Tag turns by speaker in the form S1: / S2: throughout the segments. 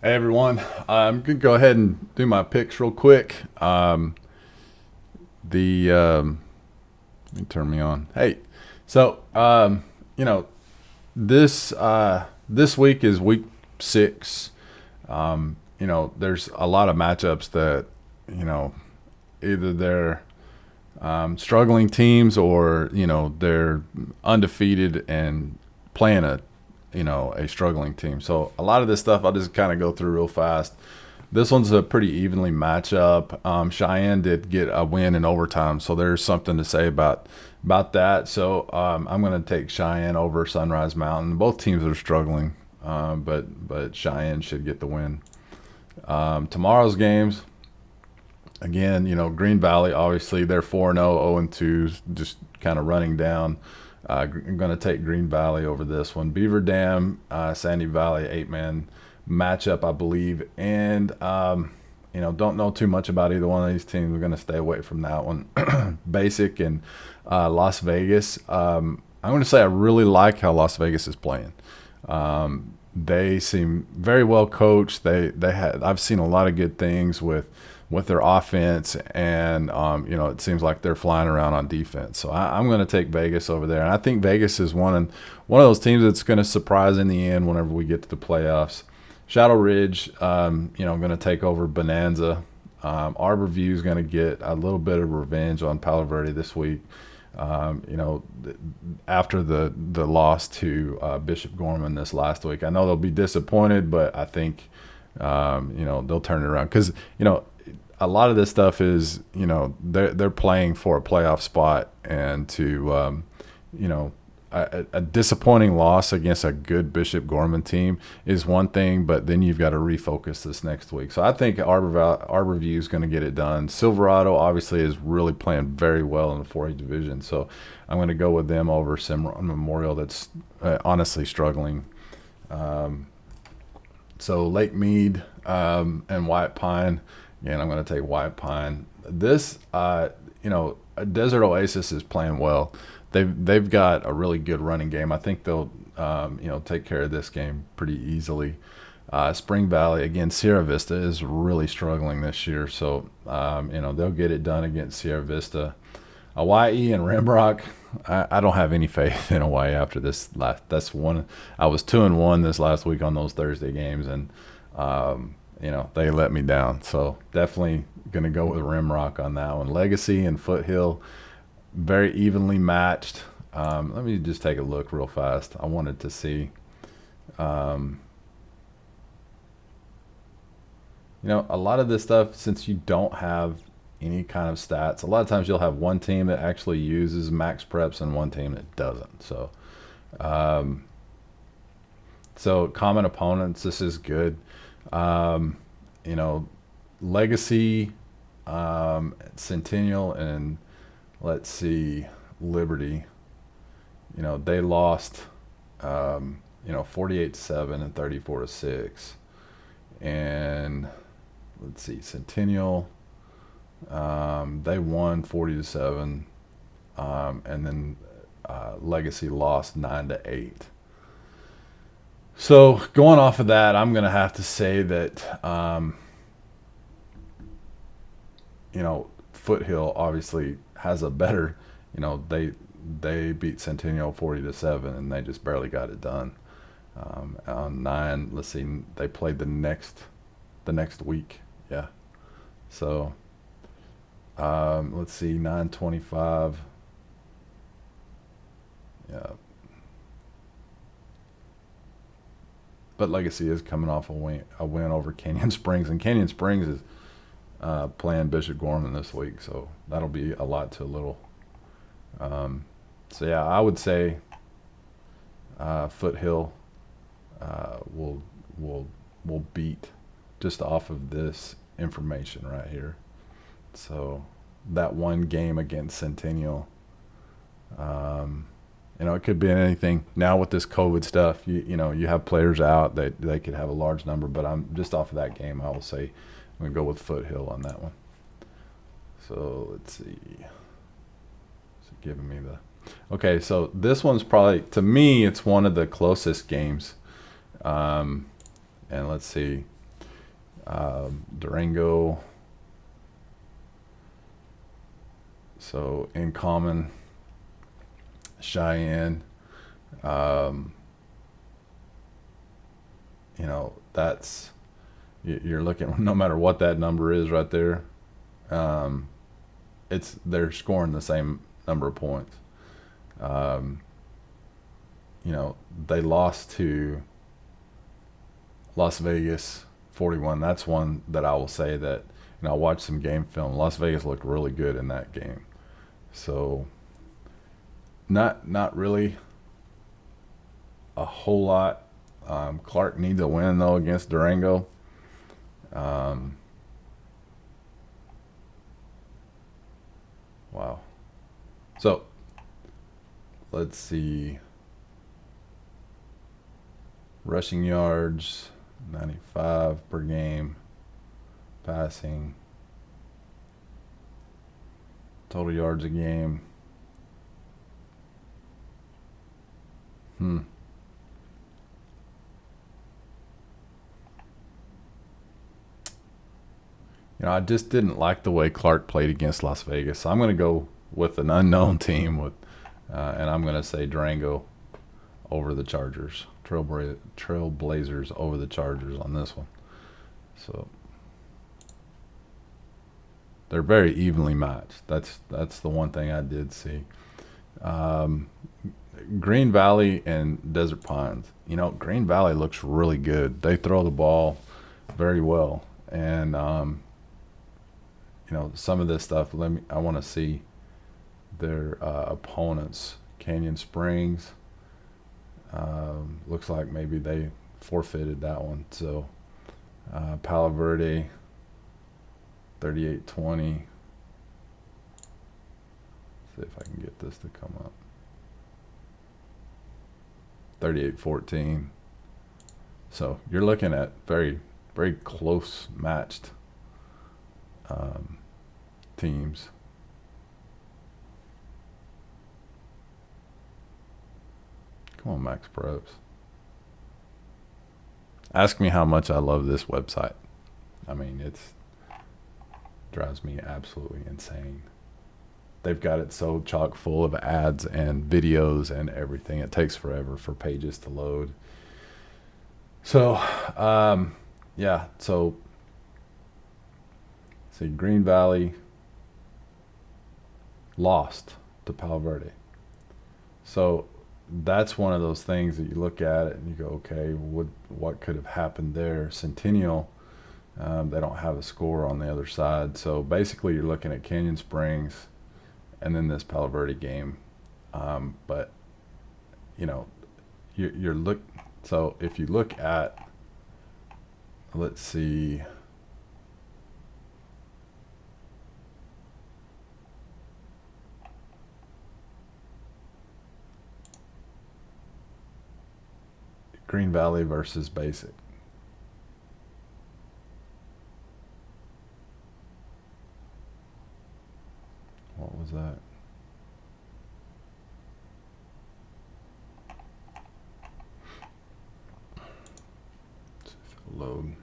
S1: Hey everyone, I'm gonna go ahead and do my picks real quick. The Let me turn me on. Hey, so you know this week is week 6. There's a lot of matchups that you know either they're struggling teams or they're undefeated and playing a struggling team. So a lot of this stuff I'll just kind of go through real fast. This one's a pretty evenly matchup. Cheyenne did get a win in overtime, so there's something to say about that. So I'm going to take Cheyenne over Sunrise Mountain. Both teams are struggling, but Cheyenne should get the win. Tomorrow's games, again, Green Valley, obviously they're 4-0, 0-2, just kind of running down. I'm going to take Green Valley over this one. Beaver Dam, Sandy Valley, 8-man matchup, I believe. And, don't know too much about either one of these teams. We're going to stay away from that one. Basic and Las Vegas. I'm going to say I really like how Las Vegas is playing. They seem very well coached. I've seen a lot of good things with their offense, and it seems like they're flying around on defense. So I'm going to take Vegas over there, and I think Vegas is one of those teams that's going to surprise in the end whenever we get to the playoffs. Shadow Ridge, I'm going to take over Bonanza. Arborview is going to get a little bit of revenge on Palo Verde this week. After the loss to Bishop Gorman this last week, I know they'll be disappointed, but I think they'll turn it around because a lot of this stuff is they're playing for a playoff spot, and to a disappointing loss against a good Bishop Gorman team is one thing, but then you've got to refocus this next week. So I think Arborview is going to get it done. Silverado obviously is really playing very well in the 4A division, so I'm going to go with them over Cimarron Memorial, that's honestly struggling. So Lake Mead and White Pine. Again, I'm going to take White Pine. This, Desert Oasis is playing well. They've got a really good running game. I think they'll take care of this game pretty easily. Spring Valley, again, Sierra Vista is really struggling this year, so they'll get it done against Sierra Vista. Hawaii and Rimrock, I don't have any faith in Hawaii after this last. That's one. I was 2-1 this last week on those Thursday games, and they let me down. So definitely going to go with Rimrock on that one. Legacy and Foothill, very evenly matched. Let me just take a look real fast. I wanted to see. A lot of this stuff, since you don't have any kind of stats, a lot of times you'll have one team that actually uses max preps and one team that doesn't. So, common opponents, this is good. Legacy, Centennial, and let's see, Liberty. They lost, 48-7 and 34-6. And let's see, Centennial, they won 40-7, and then Legacy lost 9-8. So going off of that, I'm going to have to say that Foothill obviously has a better, they beat Centennial 40-7, and they just barely got it done. On 9, let's see, they played the next week. Yeah. So let's see, 9-25. Yeah. But Legacy is coming off a win over Canyon Springs, and Canyon Springs is playing Bishop Gorman this week, so that'll be a lot to a little. So yeah, I would say Foothill will beat just off of this information right here. So that one game against Centennial, it could be anything. Now with this COVID stuff, you have players out, they could have a large number, but I'm just off of that game, I will say I'm gonna go with Foothill on that one. So let's see. It's giving me the. Okay, so this one's probably, to me, it's one of the closest games. And let's see. Durango. So in common, Cheyenne. Um, that's you're looking no matter what that number is right there. Um, it's they're scoring the same number of points. Um, they lost to Las Vegas 41. That's one that I will say that I watched some game film. Las Vegas looked really good in that game. So not really a whole lot. Clark needs a win though against Durango. Um, wow. So let's see. Rushing yards, 95 per game. Passing. Total yards a game. I just didn't like the way Clark played against Las Vegas. So I'm going to go with an unknown team and I'm going to say Durango over the Chargers. Trailblazers over the Chargers on this one. So they're very evenly matched. That's the one thing I did see. Um, Green Valley and Desert Pines. Green Valley looks really good. They throw the ball very well, and some of this stuff. I want to see their opponents. Canyon Springs. Looks like maybe they forfeited that one. So Palo Verde, 38-20. See if I can get this to come up. 38-14. So you're looking at very, very close matched teams. Come on, Max Pros. Ask me how much I love this website. I mean, it drives me absolutely insane. They've got it so chock full of ads and videos and everything. It takes forever for pages to load. So, yeah. So, see, Green Valley lost to Palo Verde. So that's one of those things that you look at it and you go, okay, what could have happened there? Centennial, they don't have a score on the other side. So basically, you're looking at Canyon Springs and then this Palo Verde game. But you're look. So if you look at, let's see. Green Valley versus Basic. What was that? Let's see if it'll load.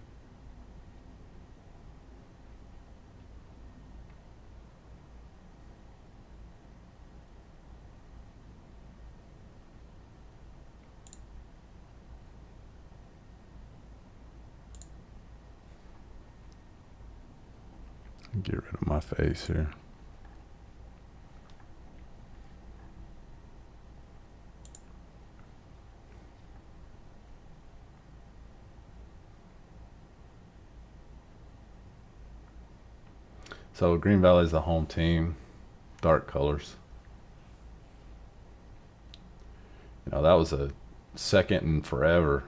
S1: Get rid of my face here. So Green Valley is the home team, dark colors. That was a second and forever.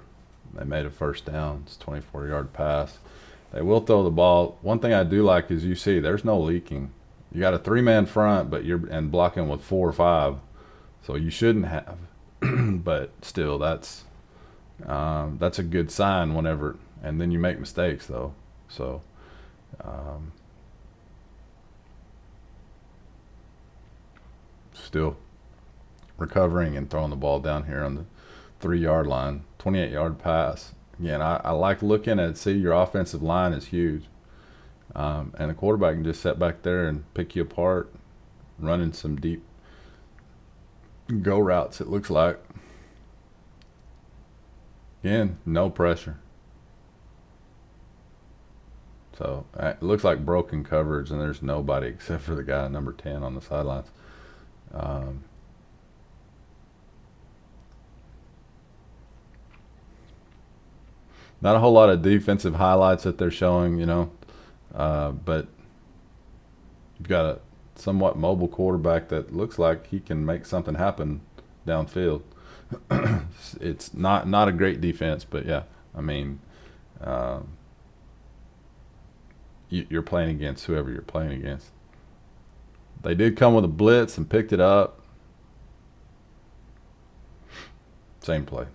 S1: They made a first down. It's a 24-yard pass. They will throw the ball. One thing I do like is you see there's no leaking. You got a 3-man front, but you're blocking with 4 or 5, so you shouldn't have. But still, that's a good sign whenever. And then you make mistakes though, so. Still recovering and throwing the ball down here on the 3-yard line. 28-yard pass. again, I like looking at, see, your offensive line is huge. And the quarterback can just sit back there and pick you apart, running some deep go routes, it looks like. Again, no pressure. So it looks like broken coverage, and there's nobody except for the guy number 10 on the sidelines. Um, Not a whole lot of defensive highlights that they're showing, but you've got a somewhat mobile quarterback that looks like he can make something happen downfield. It's not a great defense, but yeah, I mean, um, you're playing against whoever you're playing against. They did come with a blitz and picked it up. Same play.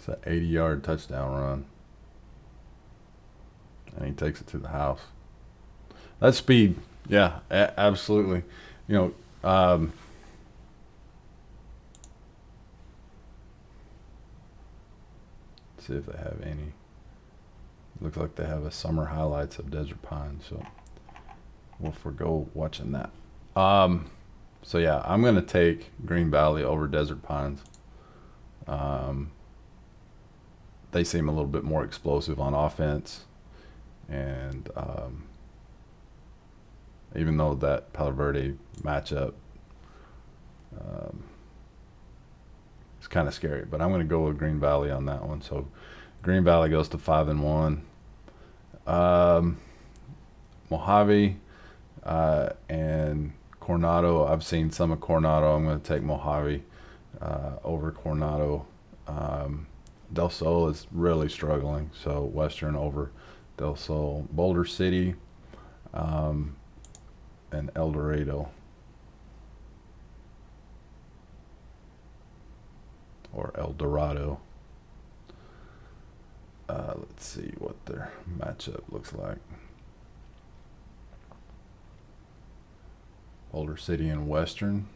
S1: It's an 80-yard touchdown run, and he takes it to the house. That's speed. Yeah, absolutely. You see if they have any. Looks like they have a summer highlights of Desert Pines, so we'll forgo watching that. So yeah, I'm gonna take Green Valley over Desert Pines. Um, they seem a little bit more explosive on offense, and even though that Palo Verde matchup um, is kind of scary, but I'm going to go with Green Valley on that one. So Green Valley goes to 5-1. Mojave and Coronado. I've seen some of Coronado. I'm going to take Mojave over Coronado. Del Sol is really struggling, so Western over Del Sol. Boulder City and El Dorado, or El Dorado. Let's see what their matchup looks like. Boulder City and Western.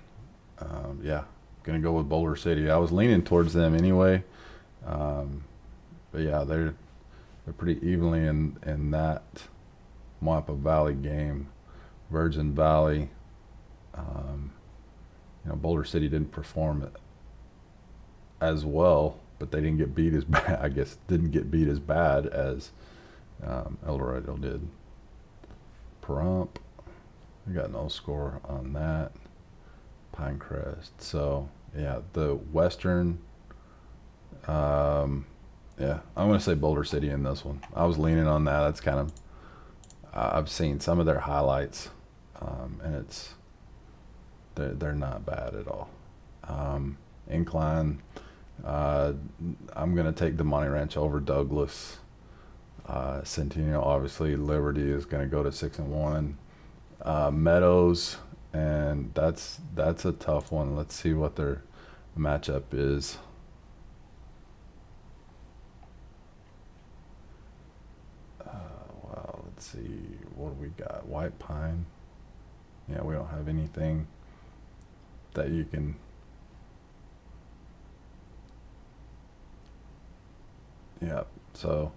S1: Yeah, gonna go with Boulder City. I was leaning towards them anyway, but yeah, they're pretty evenly in that Moapa Valley game. Virgin Valley. Boulder City didn't perform as well, but they didn't get beat as bad. I guess didn't get beat as bad as El Dorado did. Pahrump, we got no score on that. Pinecrest. So yeah, the Western. Yeah, I'm gonna say Boulder City in this one. I was leaning on that. That's kind of. I've seen some of their highlights, and they're not bad at all. Incline. I'm gonna take the Monty Ranch over Douglas. Centennial, obviously, Liberty is gonna go to 6-1. Meadows, and that's a tough one. Let's see what their matchup is. Well, let's see what do we got. White Pine. Yeah, we don't have anything that you can. Yeah, so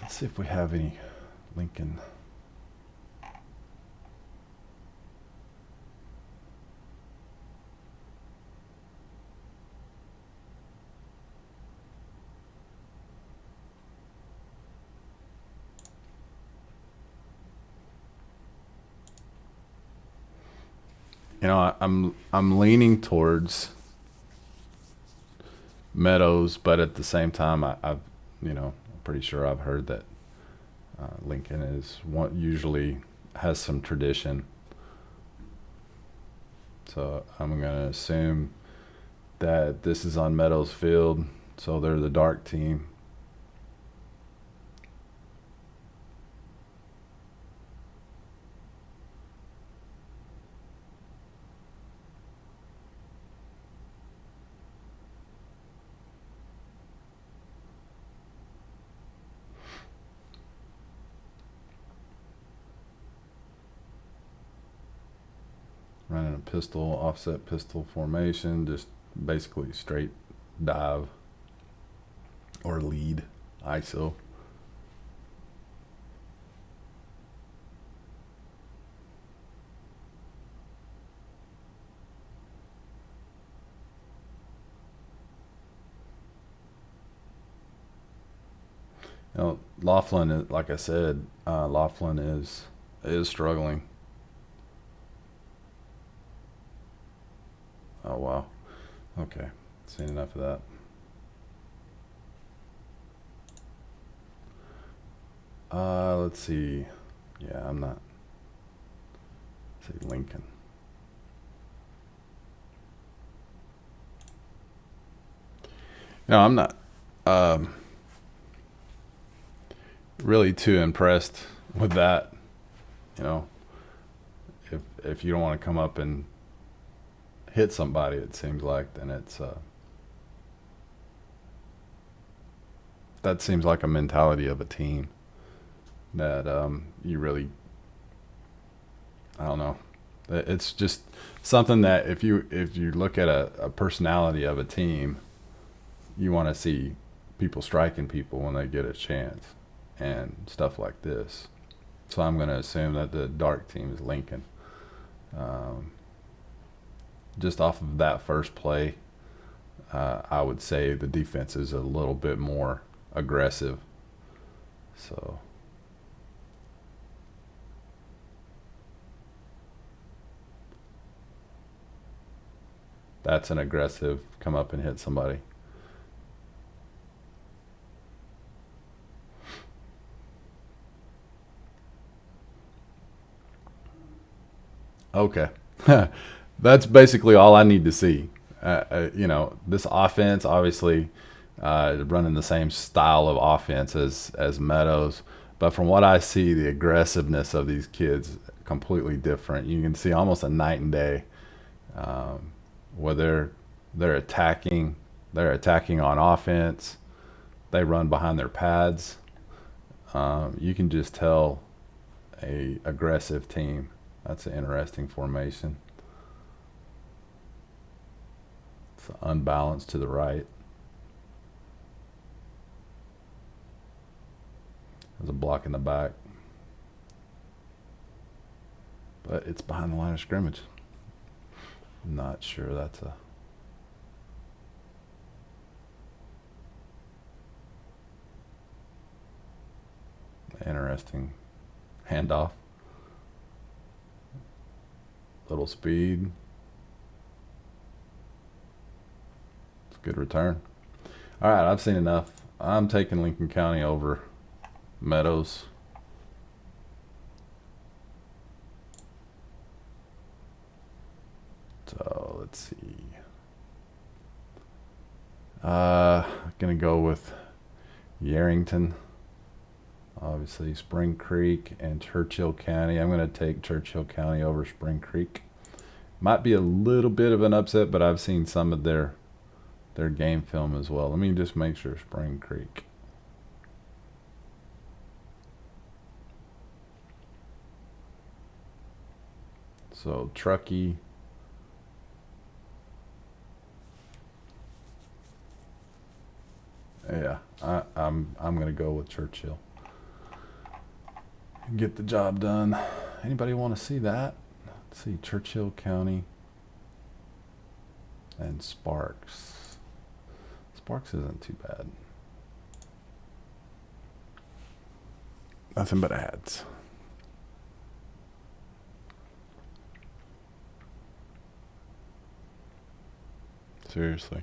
S1: let's see if we have any Lincoln. I'm leaning towards Meadows, but at the same time, I've I'm pretty sure I've heard that Lincoln is one usually has some tradition. So I'm gonna assume that this is on Meadows Field, so they're the dark team. pistol, offset pistol formation, just basically straight dive or lead ISO. You know, Laughlin, like I said, Laughlin is struggling. Oh wow. Okay, seen enough of that. Let's see. Yeah, I'm not. Let's see, Lincoln. No, I'm not really too impressed with that. You know, if you don't want to come up and hit somebody, it seems like, then it's that seems like a mentality of a team that you really, I don't know. It's just something that if you look at a personality of a team, you want to see people striking people when they get a chance and stuff like this. So I'm going to assume that the dark team is Lincoln. Just off of that first play, I would say the defense is a little bit more aggressive. So that's an aggressive come up and hit somebody. Okay. That's basically all I need to see. This offense, obviously, running the same style of offense as Meadows, but from what I see, the aggressiveness of these kids completely different. You can see almost a night and day, where they're attacking, they're attacking on offense. They run behind their pads. You can just tell a aggressive team. That's an interesting formation. It's unbalanced to the right. There's a block in the back. But it's behind the line of scrimmage. I'm not sure that's a interesting handoff. Little speed. It's a good return. All right, I've seen enough. I'm taking Lincoln County over Meadows. So let's see. Gonna go with Yarrington. Obviously, Spring Creek and Churchill County. I'm going to take Churchill County over Spring Creek. Might be a little bit of an upset, but I've seen some of their game film as well. Let me just make sure Spring Creek. So Truckee. Yeah, I'm gonna go with Churchill. Get the job done. Anybody want to see that? Let's see, Churchill County and Sparks. Sparks isn't too bad. Nothing but ads. Seriously.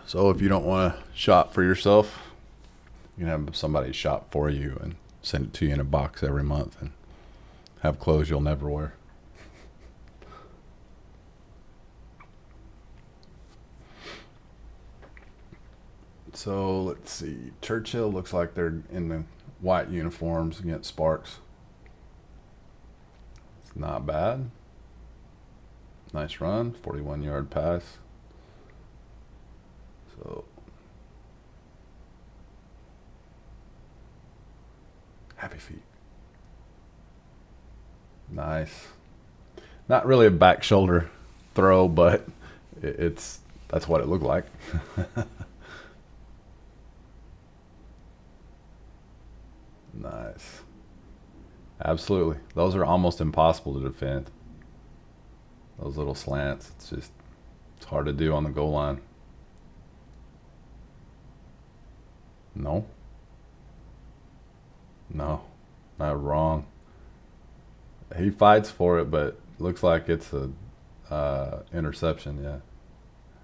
S1: So if you don't want to shop for yourself, you can have somebody shop for you and send it to you in a box every month and have clothes you'll never wear. So let's see. Churchill looks like they're in the white uniforms against Sparks. It's not bad. Nice run, 41-yard pass. So feet. Nice. Not really a back shoulder throw, but that's what it looked like. Nice. Absolutely. Those are almost impossible to defend. Those little slants. It's hard to do on the goal line. No. No. Not wrong. He fights for it, but looks like it's a interception. Yeah.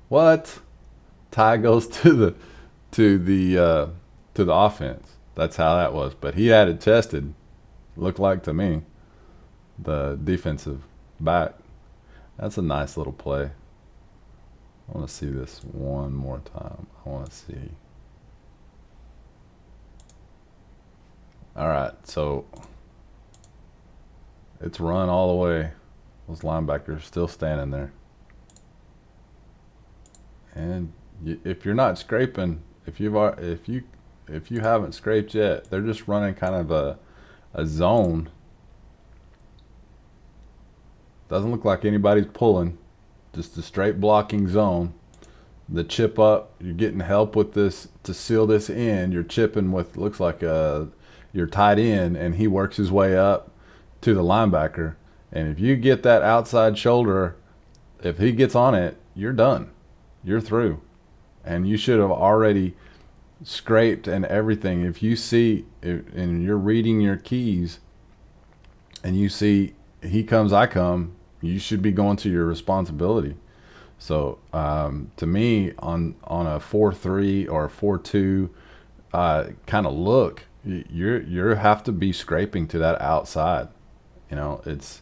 S1: What? Ty goes to the to the offense. That's how that was. But he had it tested. Looked like to me the defensive back. That's a nice little play. I want to see this one more time. I want to see. All right, so it's run all the way. Those linebackers still standing there. And if you're not scraping, if you haven't scraped yet, they're just running kind of a zone. Doesn't look like anybody's pulling. Just a straight blocking zone. The chip up, you're getting help with this to seal this in. You're chipping with, looks like you're tied in, and he works his way up to the linebacker. And if you get that outside shoulder, if he gets on it, you're done. You're through. And you should have already scraped and everything. If you see, and you're reading your keys, and you see he comes, I come, you should be going to your responsibility. So to me, on a 4-3 or a 4-2 kind of look, you have to be scraping to that outside. You know, it's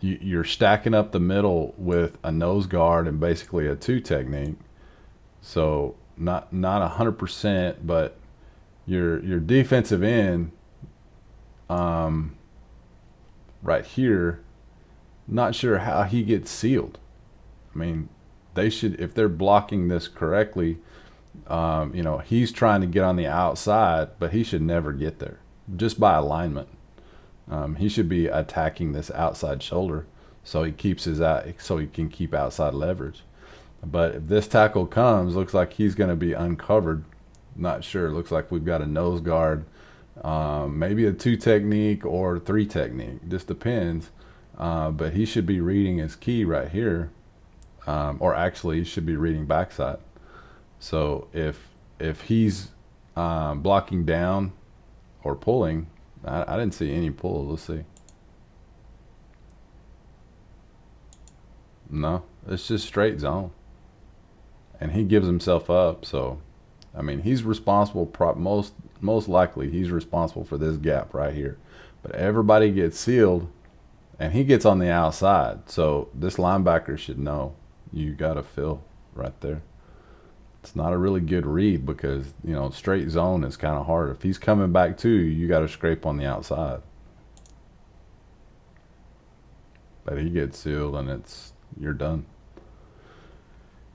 S1: you're stacking up the middle with a nose guard and basically a 2 technique. So not 100%, but your defensive end right here, not sure how he gets sealed. I mean, they should, if they're blocking this correctly, you know, he's trying to get on the outside, but he should never get there just by alignment. He should be attacking this outside shoulder so he keeps so he can keep outside leverage. But if this tackle comes, looks like he's going to be uncovered. Not sure. Looks like we've got a nose guard, maybe a 2 technique or 3 technique. Just depends. But he should be reading his key right here, or actually he should be reading backside. So if he's blocking down or pulling, I didn't see any pull. Let's see. No, it's just straight zone. And he gives himself up. So, I mean, he's responsible. Most likely, he's responsible for this gap right here. But everybody gets sealed, and he gets on the outside. So this linebacker should know you got to fill right there. It's not a really good read because, you know, straight zone is kind of hard. If he's coming back to you, you got to scrape on the outside. But he gets sealed, and you're done.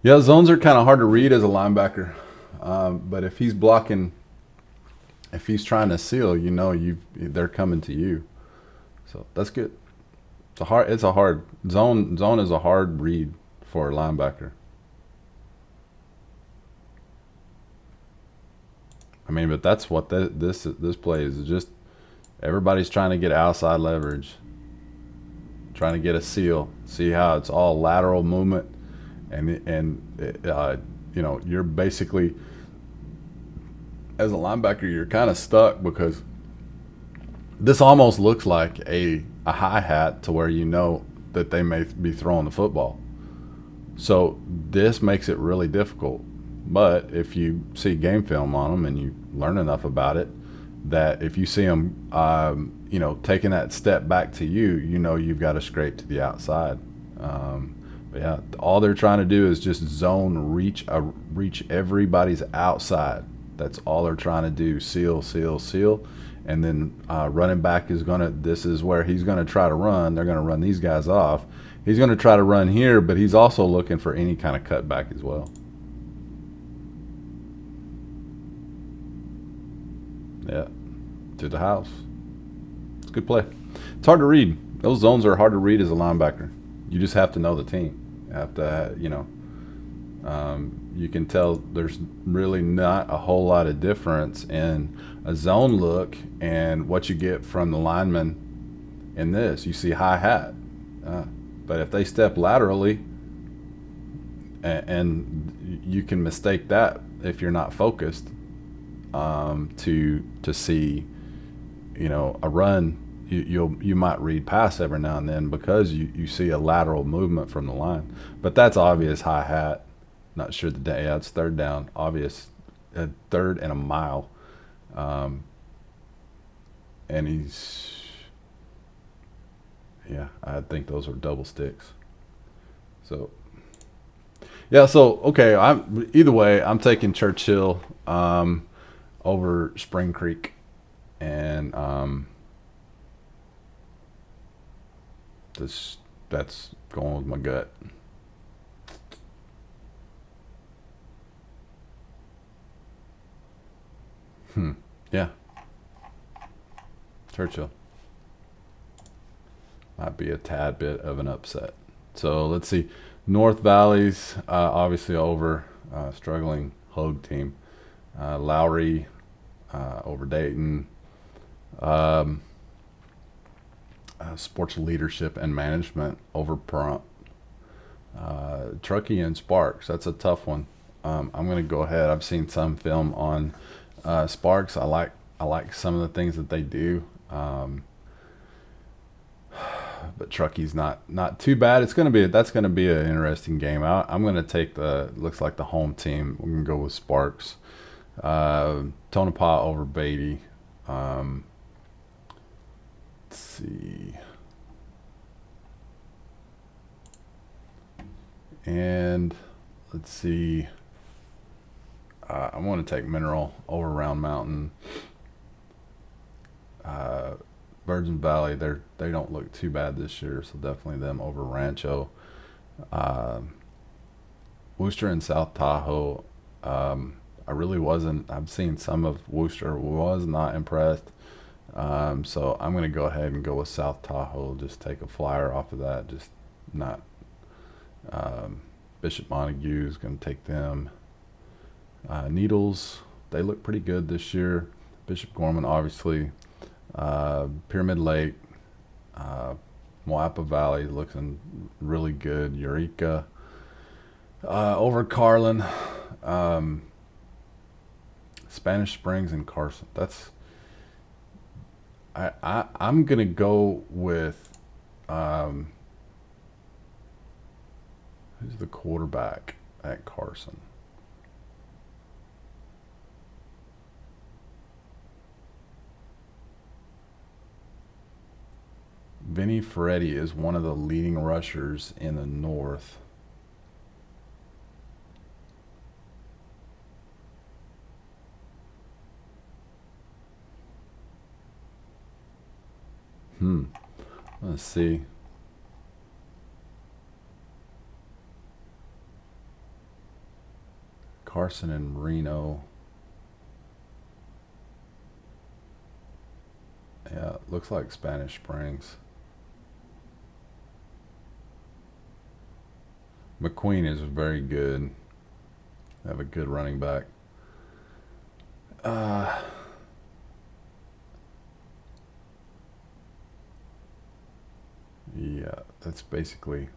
S1: Yeah, zones are kind of hard to read as a linebacker. But if he's blocking, if he's trying to seal, you know, they're coming to you. So that's good. It's a hard zone. Zone is a hard read for a linebacker. I mean, but that's what this play is. Just everybody's trying to get outside leverage, trying to get a seal. See how it's all lateral movement, and you know, you're basically, as a linebacker, you're kind of stuck because this almost looks like a hi-hat to where you know that they may be throwing the football. So this makes it really difficult. But if you see game film on them and you learn enough about it, that if you see them, you know, taking that step back to you, you know you've got to scrape to the outside. But yeah, all they're trying to do is just zone reach everybody's outside. That's all they're trying to do. Seal, seal, seal. And then running back is this is where he's going to try to run. They're going to run these guys off. He's going to try to run here, but he's also looking for any kind of cutback as well. Yeah. to the house. It's a good play. It's hard to read. Those zones are hard to read as a linebacker. You just have to know the team. You have to, you can tell there's really not a whole lot of difference in a zone look and what you get from the lineman in this. You see high hat. But if they step laterally, and you can mistake that if you're not focused, to see, a run. You might read pass every now and then because you see a lateral movement from the line. But that's obvious high hat. Not sure the day. Yeah, it's third down. Obvious, third and a mile. And I think those are double sticks. So, yeah. So okay. Either way. I'm taking Churchill over Spring Creek, and that's going with my gut. Yeah. Churchill might be a tad bit of an upset. So let's see. North Valley's obviously over, struggling Hogue team. Lowry over Dayton. Sports leadership and management over Pahrump. Truckee and Sparks. That's a tough one. I'm going to go ahead. I've seen some film on Sparks. I like some of the things that they do. But Truckee's not too bad. That's going to be an interesting game. I'm going to take looks like the home team. We're going to go with Sparks. Tonopah over Beatty. Let's see. And let's see. I want to take Mineral over Round Mountain. Virgin Valley, they don't look too bad this year, so definitely them over Rancho. Wooster and South Tahoe. I really wasn't. I've seen some of Wooster. Was not impressed. So I'm going to go ahead and go with South Tahoe. Just take a flyer off of that. Just not. Bishop Montague is going to take them. Needles, they look pretty good this year. Bishop Gorman, obviously. Pyramid Lake. Moapa Valley looking really good. Eureka. Over Carlin. Spanish Springs and Carson. I'm gonna go with who's the quarterback at Carson? Vinny Ferretti is one of the leading rushers in the North. Let's see. Carson and Reno. Yeah, looks like Spanish Springs. McQueen is very good. They have a good running back. Yeah, that's basically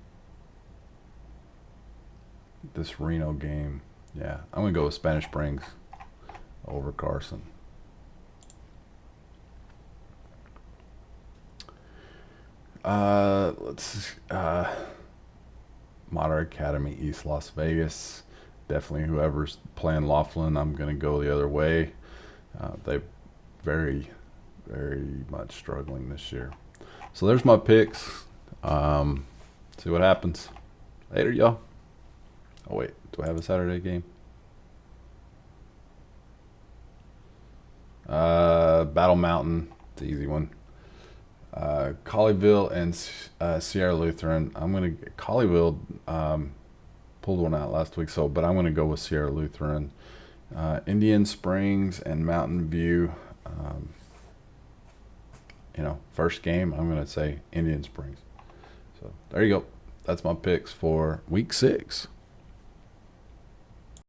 S1: this Reno game. Yeah, I'm going to go with Spanish Springs over Carson. Modern Academy, East Las Vegas. Definitely whoever's playing Laughlin, I'm going to go the other way. They're very, very much struggling this year. So there's my picks. See what happens. Later, y'all. Oh, wait. Do I have a Saturday game? Battle Mountain. It's an easy one. Colleyville and Sierra Lutheran. Colleyville pulled one out last week, but I'm going to go with Sierra Lutheran. Indian Springs and Mountain View. first game, I'm going to say Indian Springs. So there you go. That's my picks for week 6.